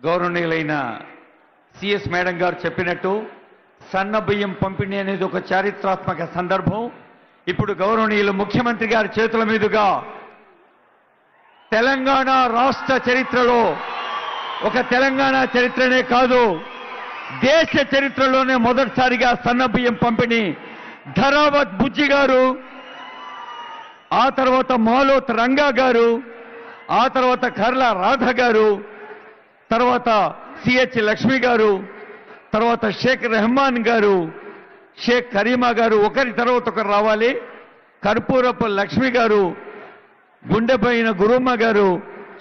గౌరవనీయులైన CS madam గారు చెప్పినట్టు సన్న బియ్యం పంపిణీ అనేది ఒక చారిత్రాత్మక సందర్భం. ఇప్పుడు గౌరవనీయులు ముఖ్యమంత్రి గారి చేతుల మీదుగా తెలంగాణ రాష్ట్ర చరిత్రలో ఒక తెలంగాణ చరిత్రనే కాదు, దేశ చరిత్రలోనే మొదటిసారిగా సన్న బియ్యం పంపిణీ ధరావత్ బుజ్జి గారు, ఆ తర్వాత మాలోత్ రంగా గారు, ఆ తర్వాత కర్ల రాధ గారు, తర్వాత సిహెచ్ లక్ష్మి గారు, తర్వాత షేక్ రెహమాన్ గారు, షేక్ కరీమా గారు, ఒకరి తర్వాత ఒకరు రావాలి. కర్పూరపు లక్ష్మి గారు, గుండెపోయిన గురుమ్మ గారు,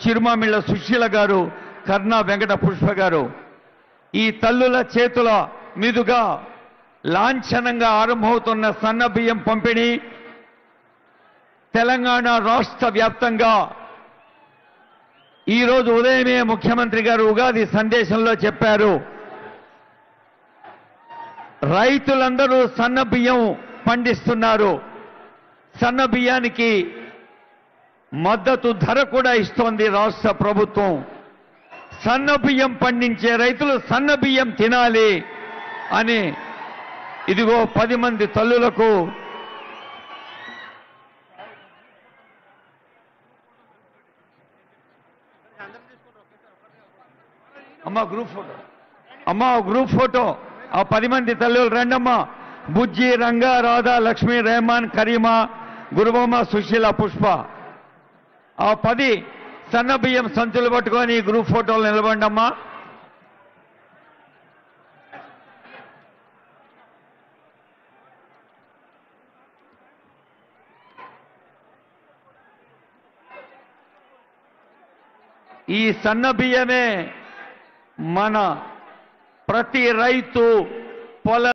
చిరుమామిళ్ళ సుశీల గారు, కర్ణా వెంకట పుష్ప గారు. ఈ తల్లుల చేతుల మీదుగా లాంఛనంగా ఆరంభమవుతున్న సన్న బియ్యం పంపిణీ తెలంగాణ రాష్ట్ర వ్యాప్తంగా ఈరోజు ఉదయమే ముఖ్యమంత్రి గారు ఉగాది సందేశంలో చెప్పారు, రైతులందరూ సన్న బియ్యం పండిస్తున్నారు, సన్న బియ్యానికి మద్దతు ధర కూడా ఇస్తోంది రాష్ట్ర ప్రభుత్వం. సన్న బియ్యం పండించే రైతులు సన్న బియ్యం తినాలి అని ఇదిగో 10 మంది తల్లులకు గ్రూప్ ఫోటో ఆ 10 మంది తల్లులు రండమ్మా. బుజ్జి, రంగా, రాధా, లక్ష్మి, రెహమాన్, కరీమా, గురుబొమ్మ, సుశీల, పుష్ప. ఆ 10 సన్న బియ్యం సంచులు పట్టుకొని గ్రూప్ ఫోటోలు నిలబండమ్మా. ఈ సన్న బియ్యమే మన ప్రతి రైతు పొల